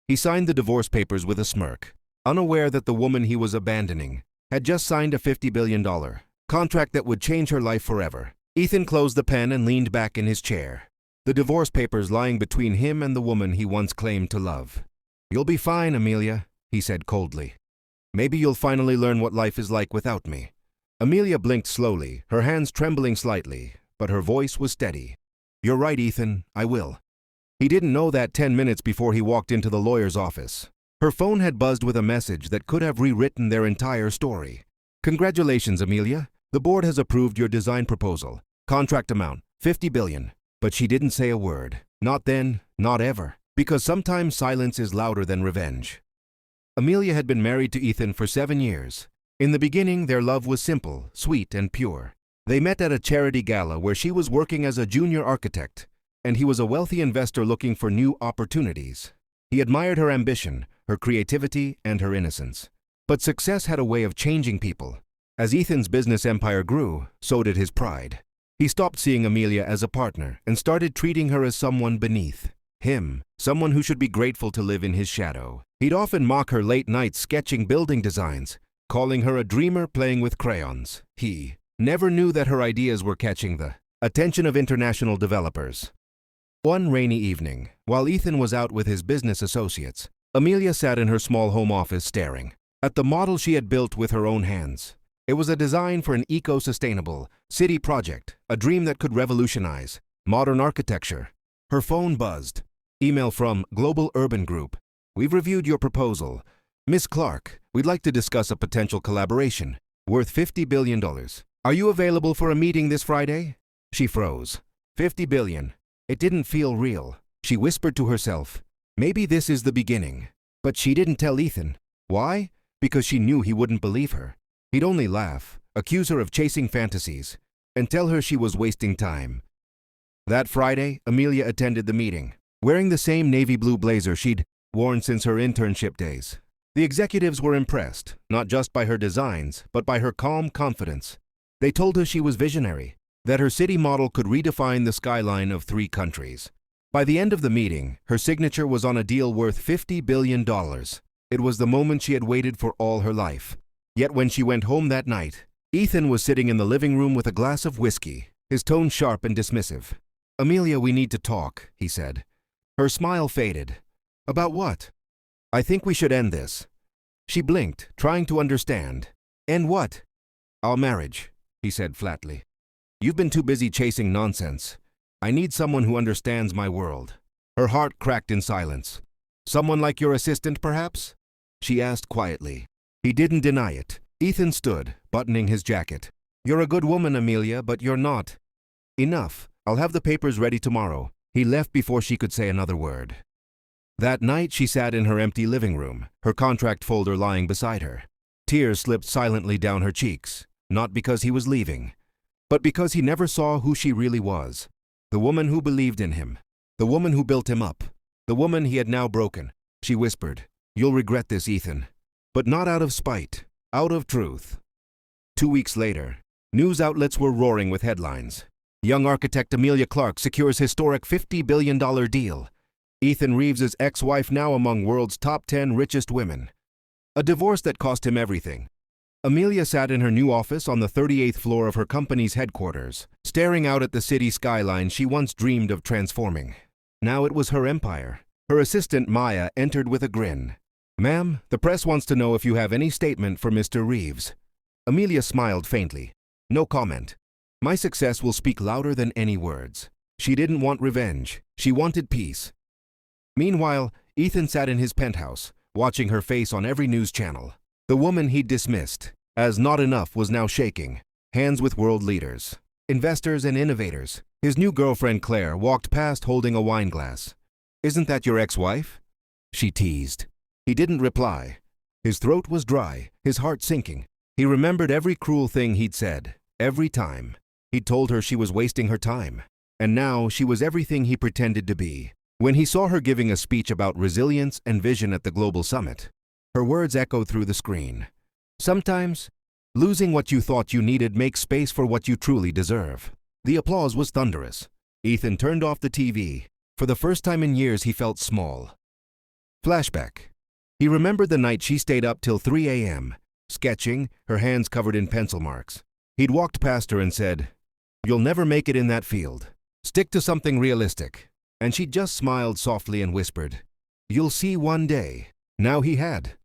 He signed the divorce papers with a smirk, unaware that the woman he was abandoning had just signed a $50 billion contract that would change her life forever. Ethan closed the pen and leaned back in his chair, the divorce papers lying between him and the woman he once claimed to love. "You'll be fine, Amelia," he said coldly. "Maybe you'll finally learn what life is like without me." Amelia blinked slowly, her hands trembling slightly, but her voice was steady. "You're right, Ethan, I will." He didn't know that 10 minutes before he walked into the lawyer's office. Her phone had buzzed with a message that could have rewritten their entire story. "Congratulations, Amelia. The board has approved your design proposal. Contract amount, $50 billion. But she didn't say a word. Not then, not ever. Because sometimes silence is louder than revenge. Amelia had been married to Ethan for 7 years. In the beginning, their love was simple, sweet, and pure. They met at a charity gala where she was working as a junior architect, and he was a wealthy investor looking for new opportunities. He admired her ambition, her creativity, and her innocence. But success had a way of changing people. As Ethan's business empire grew, so did his pride. He stopped seeing Amelia as a partner and started treating her as someone beneath him, someone who should be grateful to live in his shadow. He'd often mock her late nights sketching building designs, calling her a dreamer playing with crayons. He never knew that her ideas were catching the attention of international developers. One rainy evening, while Ethan was out with his business associates, Amelia sat in her small home office staring at the model she had built with her own hands. It was a design for an eco-sustainable city project, a dream that could revolutionize modern architecture. Her phone buzzed. Email from Global Urban Group. "We've reviewed your proposal. Miss Clark, we'd like to discuss a potential collaboration worth $50 billion. Are you available for a meeting this Friday?" She froze. $50 billion. It didn't feel real. She whispered to herself, maybe this is the beginning. But she didn't tell Ethan. Why? Because she knew he wouldn't believe her. He'd only laugh, accuse her of chasing fantasies, and tell her she was wasting time. That Friday, Amelia attended the meeting, wearing the same navy blue blazer she'd worn since her internship days. The executives were impressed, not just by her designs, but by her calm confidence. They told her she was visionary, that her city model could redefine the skyline of 3 countries. By the end of the meeting, her signature was on a deal worth $50 billion. It was the moment she had waited for all her life. Yet when she went home that night, Ethan was sitting in the living room with a glass of whiskey, his tone sharp and dismissive. "Amelia, we need to talk," he said. Her smile faded. "About what?" "I think we should end this." She blinked, trying to understand. "End what?" "Our marriage," he said flatly. "You've been too busy chasing nonsense. I need someone who understands my world." Her heart cracked in silence. "Someone like your assistant, perhaps?" she asked quietly. He didn't deny it. Ethan stood, buttoning his jacket. "You're a good woman, Amelia, but you're not." "Enough. I'll have the papers ready tomorrow." He left before she could say another word. That night she sat in her empty living room, her contract folder lying beside her. Tears slipped silently down her cheeks, not because he was leaving, but because he never saw who she really was. The woman who believed in him. The woman who built him up. The woman he had now broken. She whispered, "You'll regret this, Ethan." But not out of spite, out of truth. 2 weeks later, news outlets were roaring with headlines. Young architect Amelia Clark secures historic $50 billion deal. Ethan Reeves's ex-wife now among world's top 10 richest women. A divorce that cost him everything. Amelia sat in her new office on the 38th floor of her company's headquarters, staring out at the city skyline she once dreamed of transforming. Now it was her empire. Her assistant Maya entered with a grin. "Ma'am, the press wants to know if you have any statement for Mr. Reeves." Amelia smiled faintly. "No comment. My success will speak louder than any words." She didn't want revenge. She wanted peace. Meanwhile, Ethan sat in his penthouse, watching her face on every news channel. The woman he'd dismissed as not enough was now shaking hands with world leaders, investors, and innovators. His new girlfriend Claire walked past holding a wine glass. "Isn't that your ex-wife?" she teased. He didn't reply. His throat was dry, his heart sinking. He remembered every cruel thing he'd said, every time. He'd told her she was wasting her time. And now she was everything he pretended to be. When he saw her giving a speech about resilience and vision at the Global Summit, her words echoed through the screen. "Sometimes, losing what you thought you needed makes space for what you truly deserve." The applause was thunderous. Ethan turned off the TV. For the first time in years, he felt small. Flashback. He remembered the night she stayed up till 3 a.m., sketching, her hands covered in pencil marks. He'd walked past her and said, "You'll never make it in that field. Stick to something realistic." And she just smiled softly and whispered, "You'll see one day." Now he had.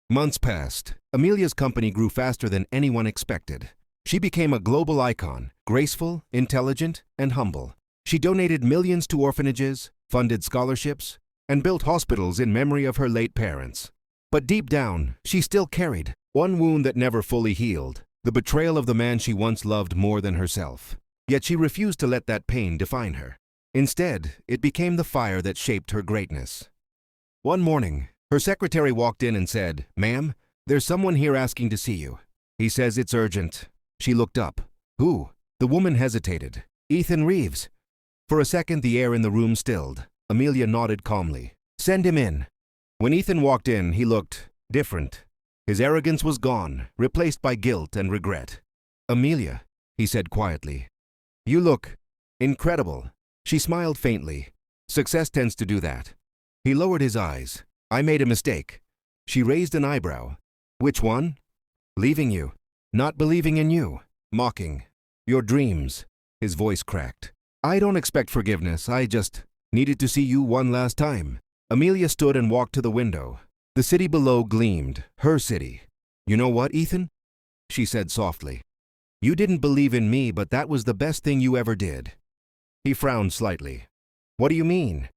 Months passed. Amelia's company grew faster than anyone expected. She became a global icon, graceful, intelligent, and humble. She donated millions to orphanages, funded scholarships, and built hospitals in memory of her late parents. But deep down, she still carried one wound that never fully healed, the betrayal of the man she once loved more than herself. Yet she refused to let that pain define her. Instead, it became the fire that shaped her greatness. One morning, her secretary walked in and said, "Ma'am, there's someone here asking to see you. He says it's urgent." She looked up. "Who?" The woman hesitated. "Ethan Reeves." For a second, the air in the room stilled. Amelia nodded calmly. "Send him in." When Ethan walked in, he looked different. His arrogance was gone, replaced by guilt and regret. "Amelia," he said quietly, "you look incredible." She smiled faintly. Success tends to do that. He lowered his eyes. "I made a mistake." She raised an eyebrow. "Which one?" "Leaving you. Not believing in you. Mocking your dreams." His voice cracked. "I don't expect forgiveness. I just needed to see you one last time." Amelia stood and walked to the window. The city below gleamed, her city. "You know what, Ethan?" she said softly. "You didn't believe in me, but that was the best thing you ever did." He frowned slightly. "What do you mean?"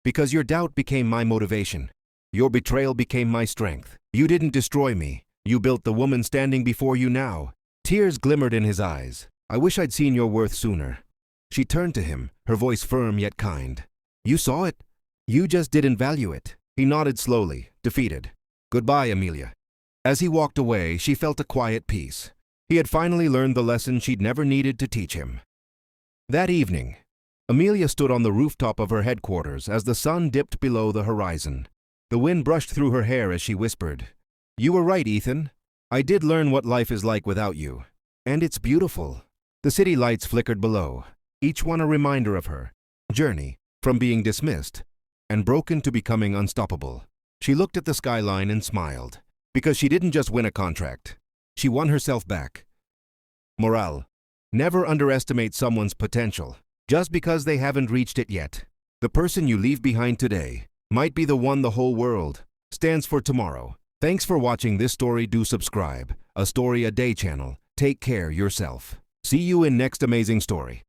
"Because your doubt became my motivation. Your betrayal became my strength. You didn't destroy me. You built the woman standing before you now." Tears glimmered in his eyes. "I wish I'd seen your worth sooner." She turned to him, her voice firm yet kind. "You saw it. You just didn't value it." He nodded slowly, defeated. "Goodbye, Amelia." As he walked away, she felt a quiet peace. He had finally learned the lesson she'd never needed to teach him. That evening, Amelia stood on the rooftop of her headquarters as the sun dipped below the horizon. The wind brushed through her hair as she whispered, "You were right, Ethan. I did learn what life is like without you. And it's beautiful." The city lights flickered below, each one a reminder of her journey from being dismissed and broken to becoming unstoppable. She looked at the skyline and smiled, because she didn't just win a contract. She won herself back. Morale: never underestimate someone's potential just because they haven't reached it yet. The person you leave behind today might be the one the whole world stands for tomorrow. Thanks for watching this story. Do subscribe. A Story a Day channel. Take care yourself. See you in next amazing story.